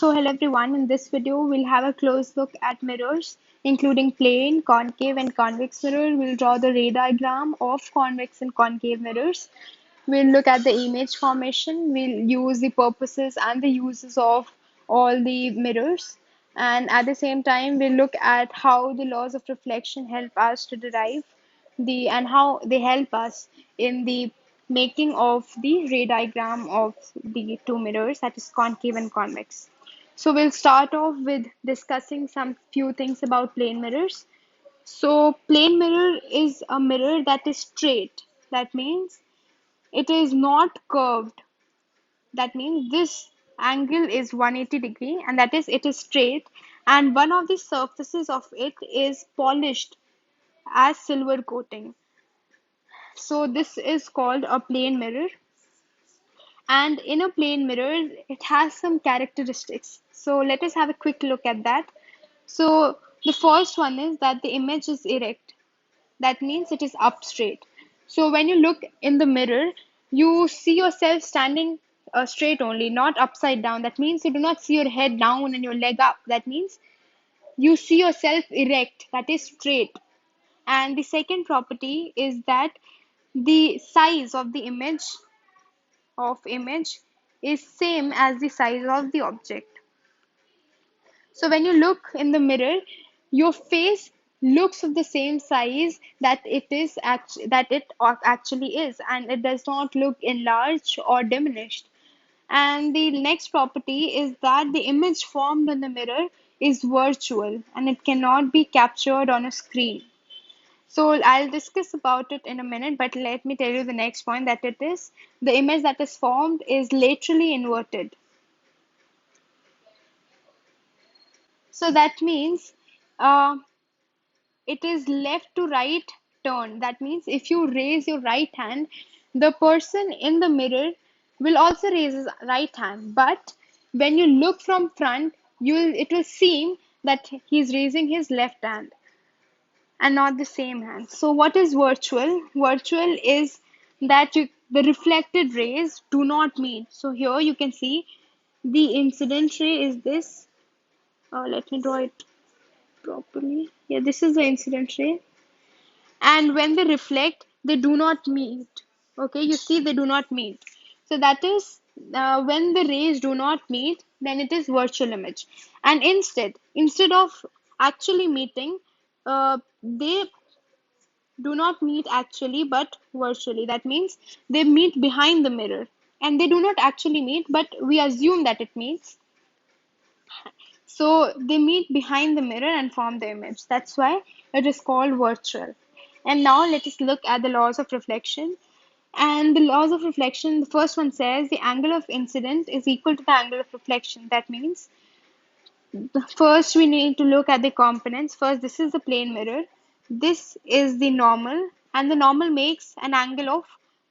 Hello everyone. In this video, we'll have a close look at mirrors, including plane, concave, and convex mirror. We'll draw the ray diagram of convex and concave mirrors. We'll look at the image formation. We'll use the purposes and the uses of all the mirrors. And at the same time, we'll look at how the laws of reflection help us to derive and how they help us in the making of the ray diagram of the two mirrors, that is concave and convex. So we'll start off with discussing some few things about plane mirrors. So plane mirror is a mirror that is straight. That means it is not curved. That means this angle is 180-degree, and that is it is straight, and one of the surfaces of it is polished as silver coating. So this is called a plane mirror. And in a plane mirror, it has some characteristics. So let us have a quick look at that. So the first one is that the image is erect. That means it is up straight. So when you look in the mirror, you see yourself standing straight only, not upside down. That means you do not see your head down and your leg up. That means you see yourself erect, that is straight. And the second property is that the size of the image is same as the size of the object. So when you look in the mirror, your face looks of the same size that it actually is, and it does not look enlarged or diminished. And the next property is that the image formed in the mirror is virtual and it cannot be captured on a screen. So I'll discuss about it in a minute, but let me tell you the next point, that it is the image that is formed is laterally inverted. So that means uh, it is left to right turn. That means if you raise your right hand, the person in the mirror will also raise his right hand. But when you look from front, it will seem that he's raising his left hand and not the same hand. So what is virtual? Virtual is that the reflected rays do not meet. So here you can see the incident ray is this. Let me draw it properly. Yeah, this is the incident ray. And when they reflect, they do not meet. Okay, you see they do not meet. So that is when the rays do not meet, then it is virtual image. And instead of actually meeting, they do not meet actually but virtually. That means they meet behind the mirror, and they do not actually meet, but we assume that it meets. So they meet behind the mirror and form the image. That's why it is called virtual. And now let us look at the laws of reflection. And the laws of reflection, the first one says the angle of incident is equal to the angle of reflection. That means first we need to look at the components. First, this is the plane mirror. This is the normal, and the normal makes an angle of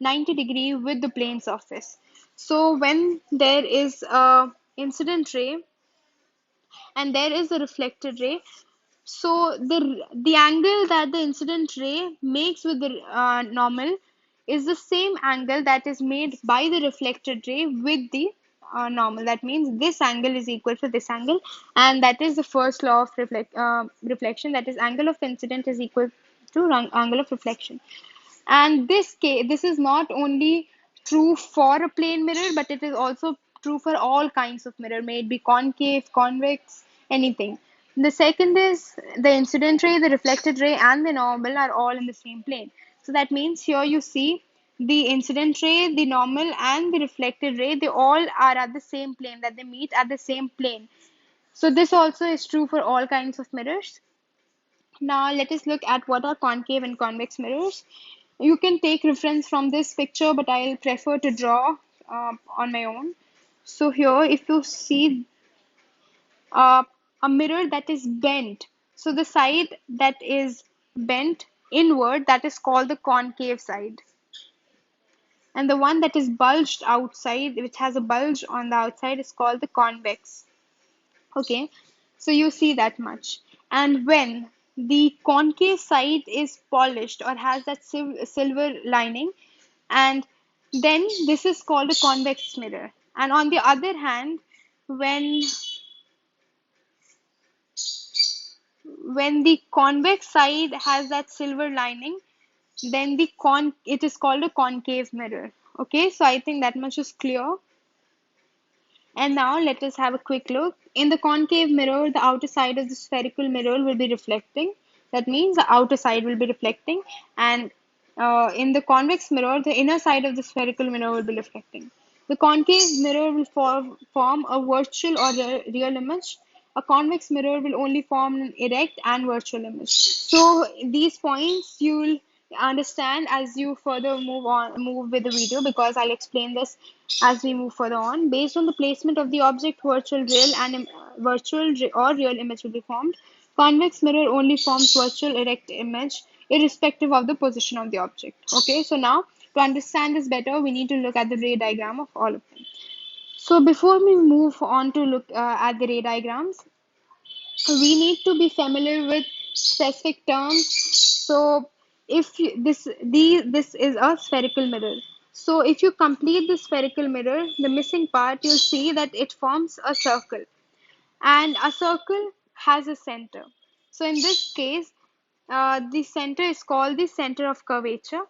90-degree with the plane surface. So when there is a incident ray and there is a reflected ray, so the angle that the incident ray makes with the normal is the same angle that is made by the reflected ray with the normal. That means this angle is equal to this angle, and that is the first law of reflection. That is, angle of incident is equal to angle of reflection. And this is not only true for a plane mirror, but it is also true for all kinds of mirror, may it be concave, convex, anything. The second is the incident ray, the reflected ray, and the normal are all in the same plane. So that means here you see the incident ray, the normal, and the reflected ray, they all are at the same plane, that they meet at the same plane. So this also is true for all kinds of mirrors. Now let us look at what are concave and convex mirrors. You can take reference from this picture, but I'll prefer to draw on my own. So here, if you see uh, a mirror that is bent, so the side that is bent inward, that is called the concave side. And the one that is bulged outside, which has a bulge on the outside, is called the convex. Okay, so you see that much. And when the concave side is polished or has that silver lining, and then this is called a convex mirror. And on the other hand, when when the convex side has that silver lining, then it is called a concave mirror. Okay, so I think that much is clear. And now let us have a quick look. In the concave mirror, the outer side of the spherical mirror will be reflecting. That means the outer side will be reflecting, and in the convex mirror, the inner side of the spherical mirror will be reflecting. The concave mirror will form a virtual or real image. A convex mirror will only form an erect and virtual image. So these points you'll understand as you further move with the video, because I'll explain this as we move further on. Based on the placement of the object, virtual or real image will be formed. Convex mirror only forms virtual erect image irrespective of the position of the object. Okay, so now to understand this better, we need to look at the ray diagram of all of them. So before we move on to look at the ray diagrams, we need to be familiar with specific terms. So if this is a spherical mirror. So if you complete the spherical mirror, the missing part, you'll see that it forms a circle, and a circle has a center. So in this case, the center is called the center of curvature,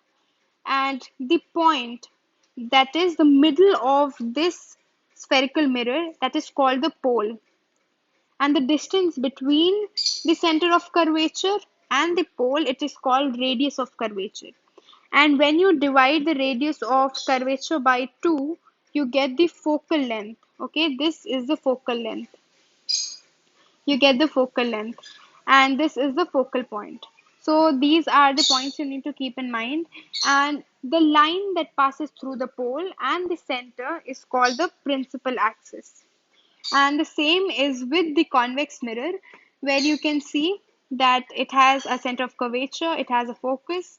and the point that is the middle of this spherical mirror, that is called the pole, and the distance between the center of curvature and the pole, it is called radius of curvature. And when you divide the radius of curvature by 2, you get the focal length. Okay, this is the focal length. You get the focal length, and this is the focal point. So these are the points you need to keep in mind. And the line that passes through the pole and the center is called the principal axis. And the same is with the convex mirror, where you can see that it has a center of curvature, it has a focus,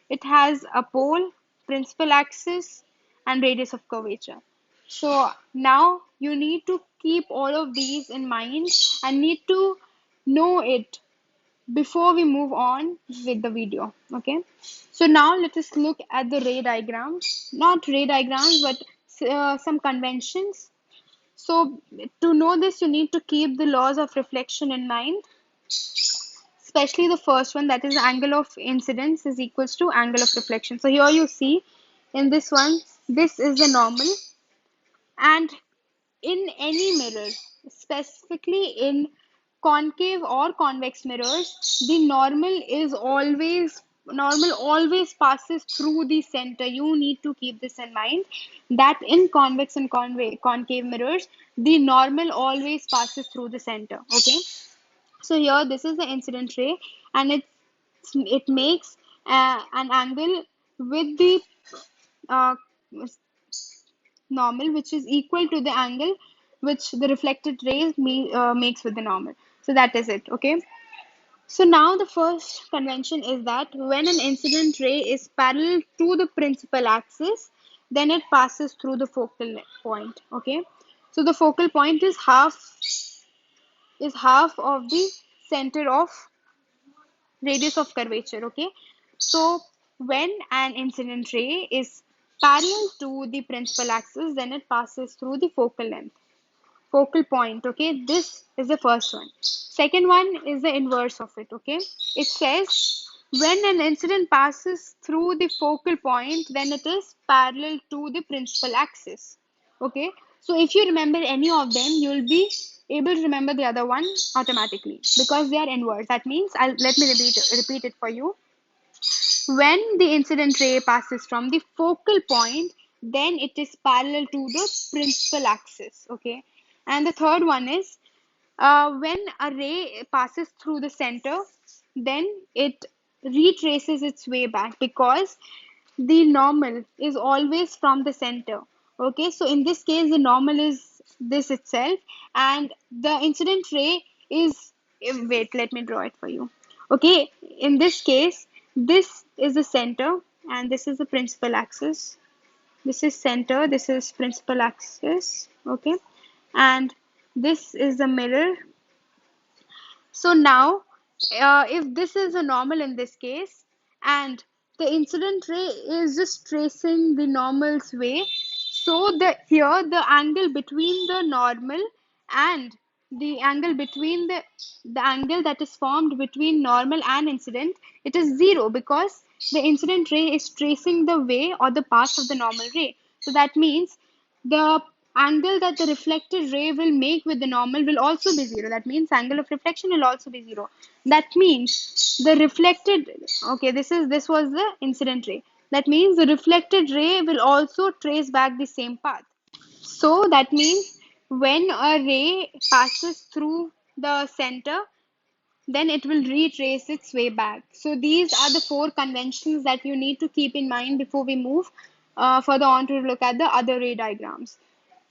it has a pole, principal axis, and radius of curvature. So now you need to keep all of these in mind and need to know it before we move on with the video. Okay, so now let us look at the ray diagrams, not ray diagrams, but some conventions. So to know this, you need to keep the laws of reflection in mind, especially the first one, that is angle of incidence is equals to angle of reflection. So here you see in this one, this is the normal, and in any mirror, specifically in concave or convex mirrors, the normal always passes through the center. You need to keep this in mind, that in convex and concave mirrors, the normal always passes through the center. Okay, so here this is the incident ray, and it makes an angle with the uh, normal, which is equal to the angle which the reflected rays makes with the normal. So that is it. Okay, so now the first convention is that when an incident ray is parallel to the principal axis, then it passes through the focal point. Okay, so the focal point is half of the center of radius of curvature. Okay, so when an incident ray is parallel to the principal axis, then it passes through the focal point. Okay, this is the first one. Second one is the inverse of it. Okay, it says when an incident passes through the focal point, then it is parallel to the principal axis. Okay, so if you remember any of them, you'll be able to remember the other one automatically because they are inverse. That means let me repeat it for you. When the incident ray passes from the focal point, then it is parallel to the principal axis. Okay, and the third one is when a ray passes through the center, then it retraces its way back because the normal is always from the center. Okay, so in this case, the normal is this itself, and the incident ray is, wait, let me draw it for you. Okay, in this case, this is the center, and this is the principal axis. This is center, this is principal axis. Okay, and this is the mirror. So now, if this is a normal in this case, and the incident ray is just tracing the normal's way, so here the angle between the normal and the angle between the angle that is formed between normal and incident, it is zero because the incident ray is tracing the way or the path of the normal ray. So that means the angle that the reflected ray will make with the normal will also be zero. That means angle of reflection will also be zero. That means the reflected, okay, this was the incident ray. That means the reflected ray will also trace back the same path. So that means when a ray passes through the center, then it will retrace its way back. So these are the four conventions that you need to keep in mind before we move further on to look at the other ray diagrams.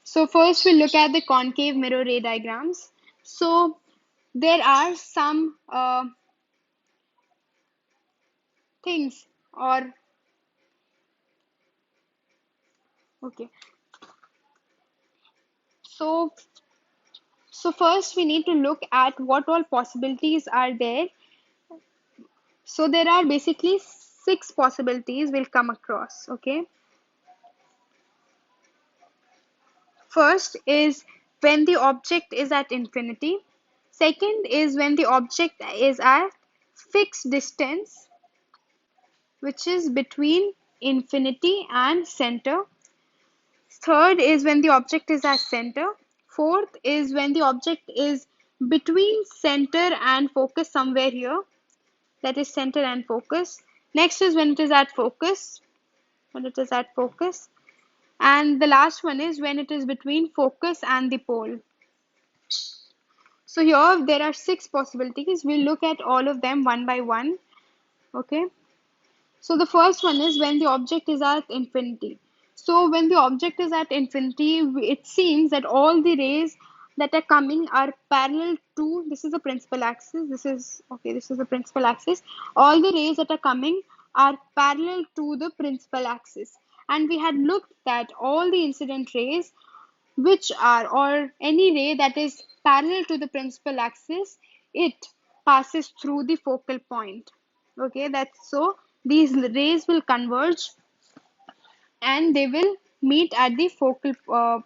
So first we'll look at the concave mirror ray diagrams. So there are some things or okay. So so first we need to look at what all possibilities are there. So there are basically six possibilities we'll come across. Okay. First is when the object is at infinity. Second is when the object is at fixed distance, which is between infinity and center. Third is when the object is at center. Fourth is when the object is between center and focus somewhere here. That is center and focus. Next is when it is at focus. When it is at focus. And the last one is when it is between focus and the pole. So here there are six possibilities. We'll look at all of them one by one. Okay. So the first one is when the object is at infinity. So when the object is at infinity, it seems that all the rays that are coming are parallel to, this is the principal axis. This is, okay, this is the principal axis. All the rays that are coming are parallel to the principal axis. And we had looked at all the incident rays which are, or any ray that is parallel to the principal axis, it passes through the focal point. Okay, that's so these rays will converge and they will meet at the focal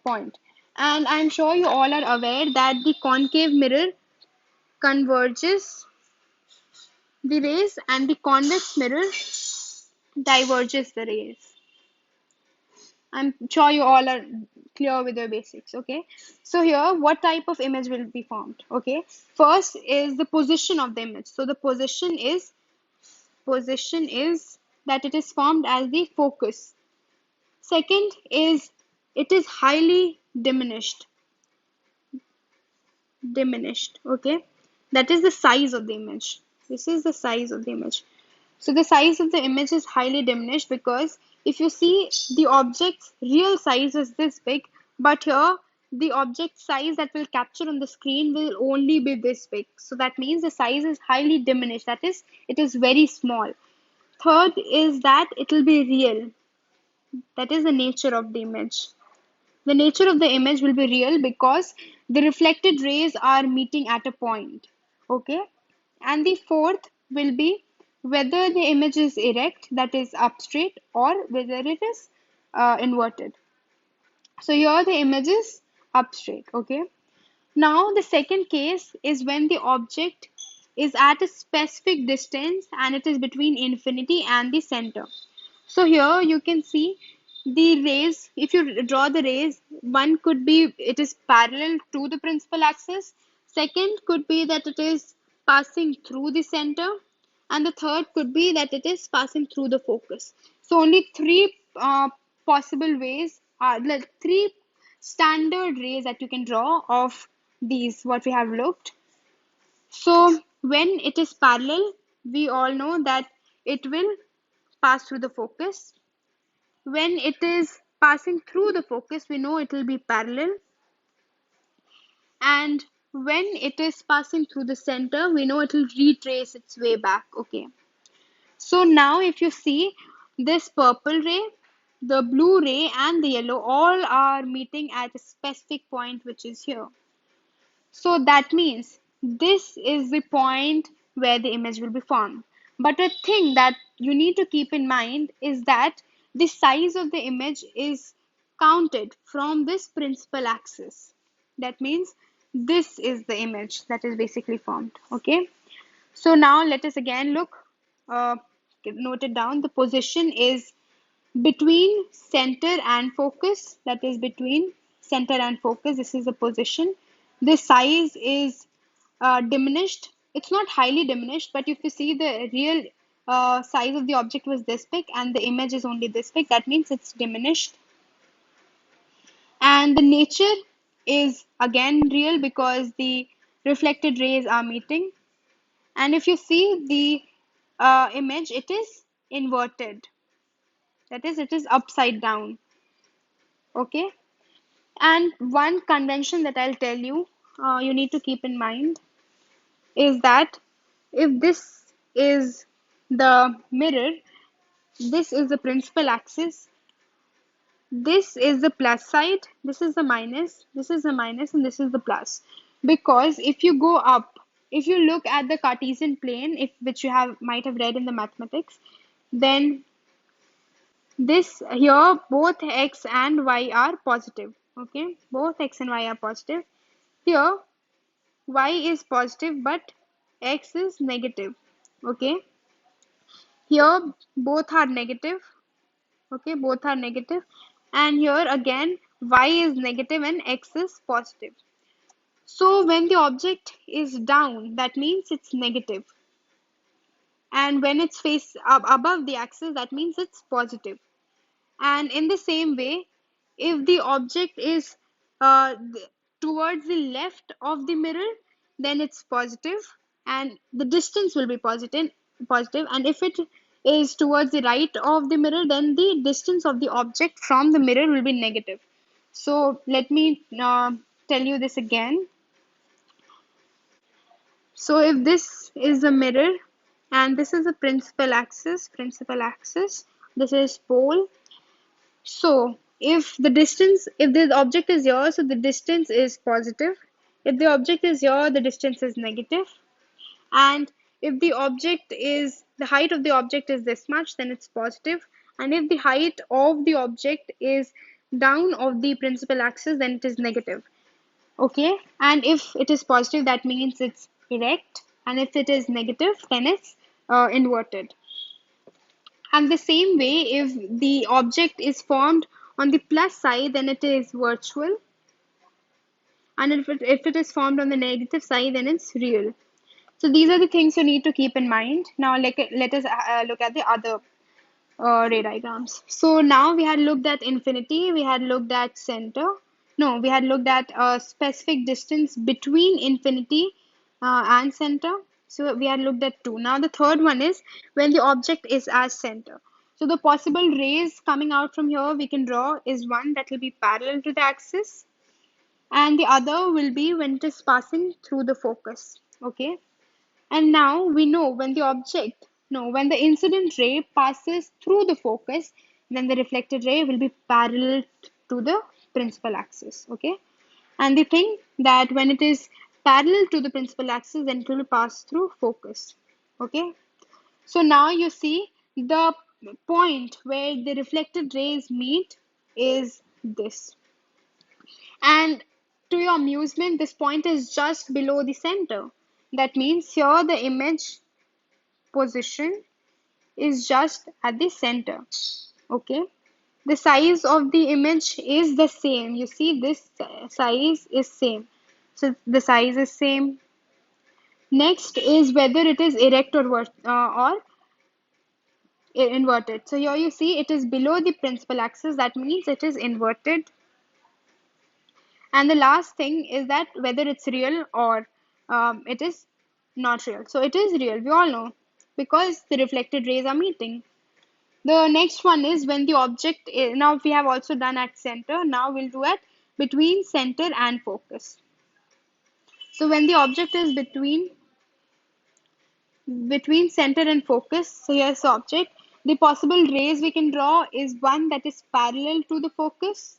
point. And I'm sure you all are aware that the concave mirror converges the rays and the convex mirror diverges the rays. I'm sure you all are clear with your basics, okay? So here, what type of image will be formed, okay? First is the position of the image. So the position is that it is formed as the focus. Second is it is highly diminished, okay? That is the size of the image. This is the size of the image. So the size of the image is highly diminished because if you see the object's real size is this big, but here the object size that will capture on the screen will only be this big. So that means the size is highly diminished. That is, it is very small. Third is that it will be real. That is the nature of the image. The nature of the image will be real because the reflected rays are meeting at a point. Okay. And the fourth will be whether the image is erect, that is up straight, or whether it is inverted. So here the image is up straight. Okay. Now the second case is when the object is at a specific distance and it is between infinity and the center. So here you can see the rays, if you draw the rays, one could be it is parallel to the principal axis, second could be that it is passing through the center, and the third could be that it is passing through the focus. So only three possible ways are like three standard rays that you can draw of these what we have looked. So when it is parallel, we all know that it will pass through the focus. When it is passing through the focus, we know it will be parallel. And when it is passing through the center, we know it will retrace its way back. Okay. So now if you see this purple ray, the blue ray and the yellow all are meeting at a specific point which is here. So that means this is the point where the image will be formed. But a thing that you need to keep in mind is that the size of the image is counted from this principal axis. That means this is the image that is basically formed. Okay, so now let us again look, uh, note it down. The position is between center and focus, that is between center and focus. This is the position. The size is diminished. It's not highly diminished, but if you see the real size of the object was this big and the image is only this big, that means it's diminished. And the nature is again real because the reflected rays are meeting. And if you see the image, it is inverted. That is, it is upside down. Okay. And one convention that I'll tell you, you need to keep in mind is that if this is the mirror, this is the principal axis, this is the plus side, this is the minus, this is the minus, and this is the plus. Because if you go up, if you look at the Cartesian plane, if which you have might have read in the mathematics, then this here both x and y are positive. Okay, both x and y are positive. Here y is positive but x is negative. Okay, here both are negative. Okay, both are negative, and here again y is negative and x is positive. So when the object is down, that means it's negative, and when it's face up above the axis, that means it's positive. And in the same way, if the object is towards the left of the mirror, then it's positive and the distance will be positive. And if it is towards the right of the mirror, then the distance of the object from the mirror will be negative. So let me tell you this again. So if this is the mirror and this is the principal axis, this is pole. So if the object is here, so the distance is positive. If the object is here, the distance is negative. And if the height of the object is this much, then it's positive. And if the height of the object is down of the principal axis, then it is negative. Okay. And if it is positive, that means it's erect. And if it is negative, then it's inverted. And the same way, if the object is formed on the plus side, then it is virtual. And if it is formed on the negative side, then it's real. So these are the things you need to keep in mind. Now let us look at the other ray diagrams. So now we had looked at infinity, we had looked at center. No, we had looked at a specific distance between infinity and center. So we had looked at two. Now the third one is when the object is as center. So the possible rays coming out from here we can draw is one that will be parallel to the axis, and the other will be when it is passing through the focus. Okay. And now we know when the incident ray passes through the focus, then the reflected ray will be parallel to the principal axis. Okay. And the thing that when it is parallel to the principal axis, then it will pass through focus. Okay. So now you see the point where the reflected rays meet is this. And to your amusement, this point is just below the center. That means here the image position is just at the center. Okay. The size of the image is the same. You see, this size is same. So the size is same. Next is whether it is erect or inverted. So here you see it is below the principal axis. That means it is inverted. And the last thing is that whether it's real or it is not real. So it is real, we all know, because the reflected rays are meeting. The next one is when the object is, now we have also done at center, now we'll do at between center and focus. So when the object is between center and focus, so here's the object, the possible rays we can draw is one that is parallel to the focus,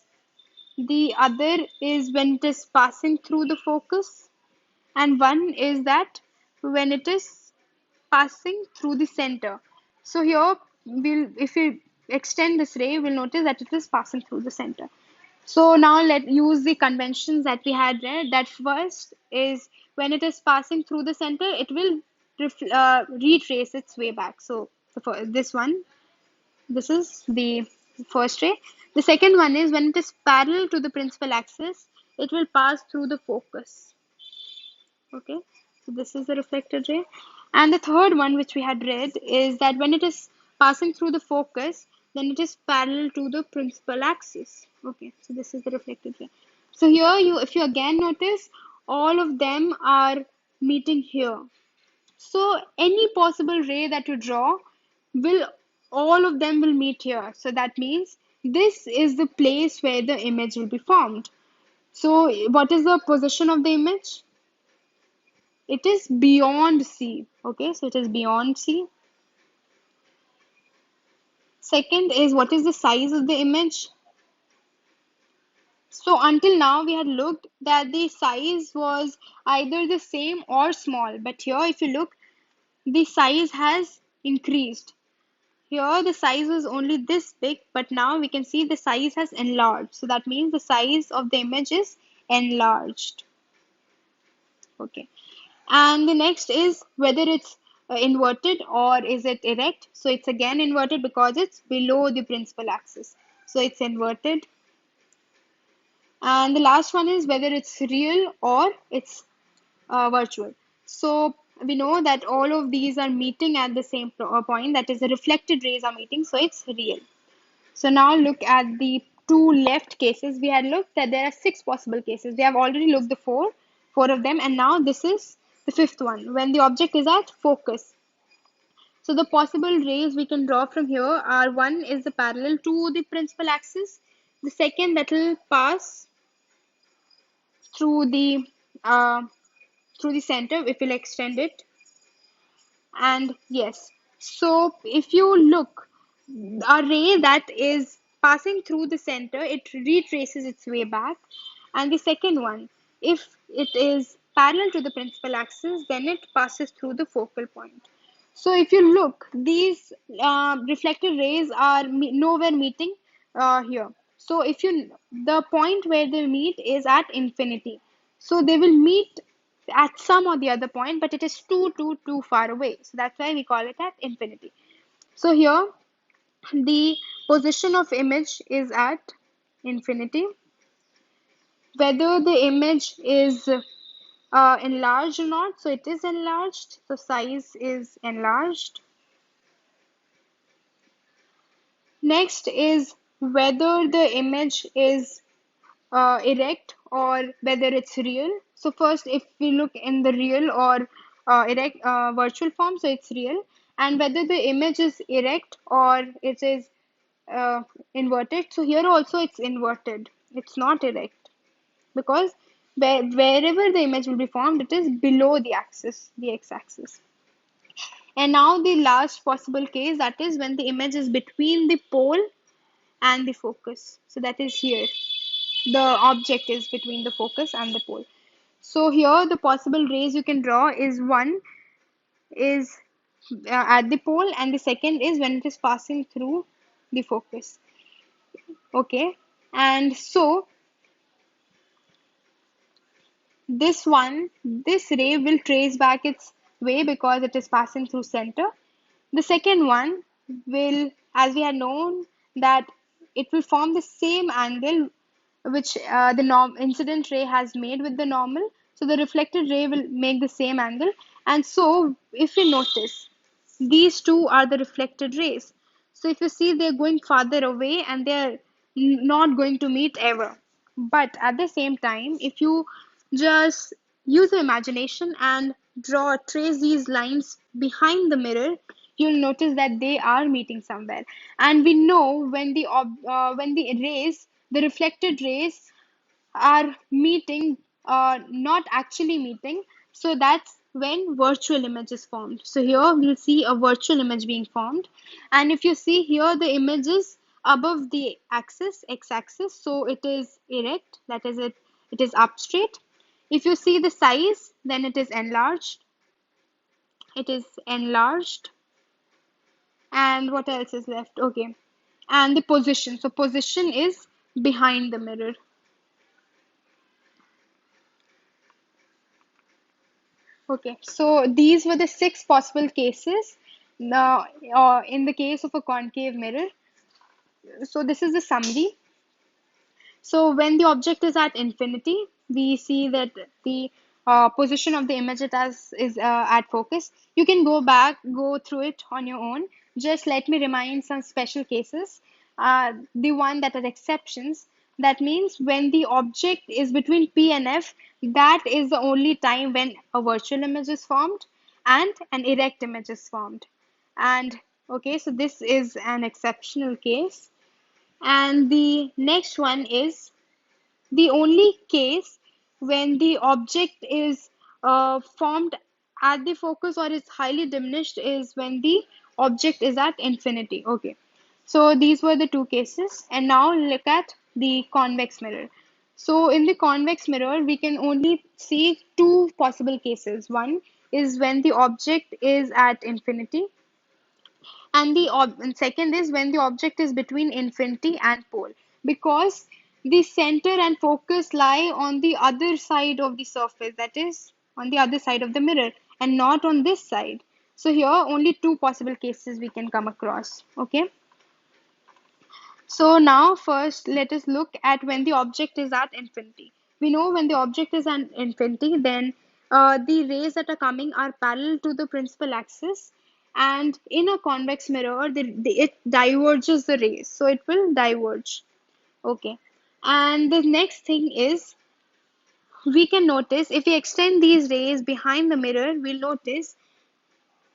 the other is when it is passing through the focus, and one is that when it is passing through the center. So here if we extend this ray, we'll notice that it is passing through the center. So now let use the conventions that we had read. That first is when it is passing through the center, it will retrace its way back. So this one, this is the first ray. The second one is when it is parallel to the principal axis, it will pass through the focus. Okay, so this is the reflected ray. And the third one, which we had read, is that when it is passing through the focus, then it is parallel to the principal axis. Okay, so this is the reflected ray. So here you, if you again notice, all of them are meeting here. So any possible ray that you draw will, all of them will meet here. So that means this is the place where the image will be formed. So what is the position of the image? It is beyond C. Okay, so it is beyond C. Second is what is the size of the image? So until now we had looked that the size was either the same or small, but here if you look, the size has increased. Here the size was only this big, but now we can see the size has enlarged. So that means the size of the image is enlarged. Okay. And the next is whether it's inverted or is it erect. So it's again inverted because it's below the principal axis. So it's inverted. And the last one is whether it's real or it's virtual. So we know that all of these are meeting at the same point, that is the reflected rays are meeting, so it's real. So now look at the two left cases. We had looked that there are six possible cases. We have already looked the four of them, and now this is the fifth one when the object is at focus. So the possible rays we can draw from here are, one is the parallel to the principal axis, the second that will pass through the uh, through the center if we'll extend it, and yes. So if you look, a ray that is passing through the center, it retraces its way back. And the second one, if it is parallel to the principal axis, then it passes through the focal point. So if you look, these reflected rays are nowhere meeting here. So if you, the point where they meet is at infinity. So they will meet at some or the other point, but it is too far away. So that's why we call it at infinity. So here the position of image is at infinity. Whether the image is enlarged or not, so it is enlarged. So size is enlarged. Next is whether the image is erect or whether it's real. So first, if we look in the real or erect virtual form, so it's real. And whether the image is erect or it is uh, inverted. So here also it's inverted. It's not erect because wherever the image will be formed, it is below the axis, the x-axis. And now the last possible case, that is when the image is between the pole and the focus. So that is here. The object is between the focus and the pole. So here the possible rays you can draw is, one is at the pole and the second is when it is passing through the focus. Okay. And so this ray will trace back its way because it is passing through center. The second one will, as we had known, that it will form the same angle which the incident ray has made with the normal. So the reflected ray will make the same angle. And so if you notice, these two are the reflected rays. So if you see, they're going farther away and they're not going to meet ever. But at the same time, if you just use your imagination and trace these lines behind the mirror, you'll notice that they are meeting somewhere. And we know when the rays, the reflected rays, are meeting, not actually meeting. So that's when virtual image is formed. So here we'll see a virtual image being formed. And if you see here, the image is above the axis, x-axis. So it is erect, that is it is up straight. If you see the size, then it is enlarged. It is enlarged. And what else is left? Okay. And the position. So position is behind the mirror. Okay, so these were the six possible cases. Now, in the case of a concave mirror, so this is the summary. So when the object is at infinity, we see that the position of the image it has is at focus. You can go back, go through it on your own. Just let me remind some special cases. The one that are exceptions. That means when the object is between P and F, that is the only time when a virtual image is formed and an erect image is formed. And okay, so this is an exceptional case. And the next one is the only case when the object is formed at the focus or is highly diminished is when the object is at infinity. Okay, so these were the two cases, and now look at the convex mirror. So in the convex mirror, we can only see two possible cases. One is when the object is at infinity, and second is when the object is between infinity and pole, because the center and focus lie on the other side of the surface, that is on the other side of the mirror and not on this side. So here only two possible cases we can come across. Okay, so now first let us look at when the object is at infinity. We know when the object is at infinity, then the rays that are coming are parallel to the principal axis, and in a convex mirror, it diverges the rays, so it will diverge. Okay, and the next thing is we can notice if we extend these rays behind the mirror, we'll notice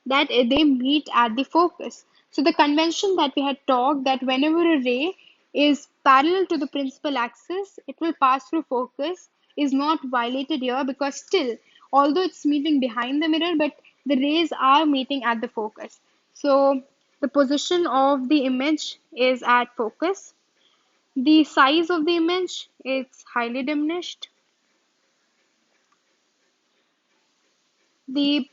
that they meet at the focus. So the convention that we had talked that whenever a ray is parallel to the principal axis, it will pass through focus is not violated here, because still, although it's meeting behind the mirror, but the rays are meeting at the focus. So the position of the image is at focus. The size of the image is highly diminished. The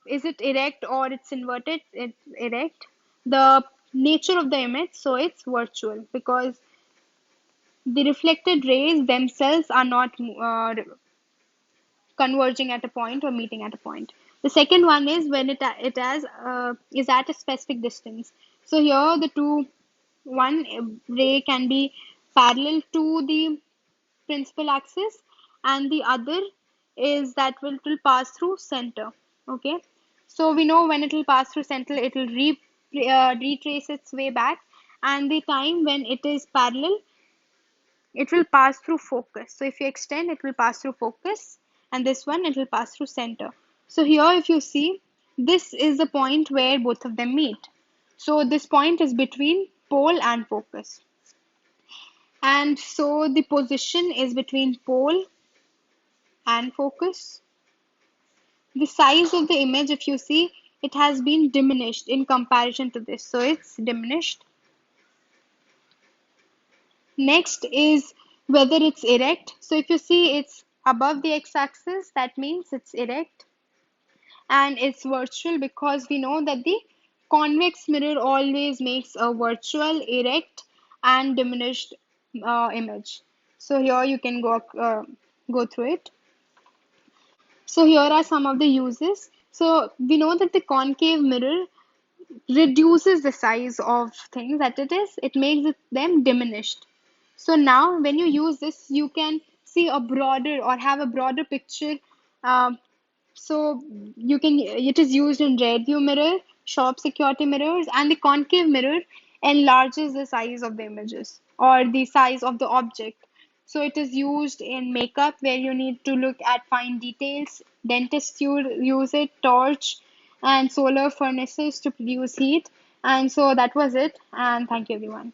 is it erect or it's inverted? It's erect. The nature of the image, so it's virtual, because the reflected rays themselves are not converging at a point or meeting at a point. The second one is when it has is at a specific distance. So here the two, one ray can be parallel to the principal axis, and the other is that will it will pass through center. Okay, so we know when it will pass through center, it will retrace its way back, and the time when it is parallel, it will pass through focus. So if you extend, it will pass through focus, and this one it will pass through center. So here if you see, this is the point where both of them meet. So this point is between pole and focus, and so the position is between pole and focus. The size of the image, if you see, it has been diminished in comparison to this, so it's diminished. Next is whether it's erect. So if you see it's above the x-axis, that means it's erect, and it's virtual because we know that the convex mirror always makes a virtual, erect, and diminished image. So here you can go through it. So here are some of the uses. So we know that the concave mirror reduces the size of things that it makes them diminished. So now when you use this, you can see a broader or have a broader picture. Um, so you can, it is used in rear view mirror, shop security mirrors, and the concave mirror enlarges the size of the images or the size of the object. So it is used in makeup where you need to look at fine details. Dentists use it, torch and solar furnaces to produce heat. And so that was it. And thank you, everyone.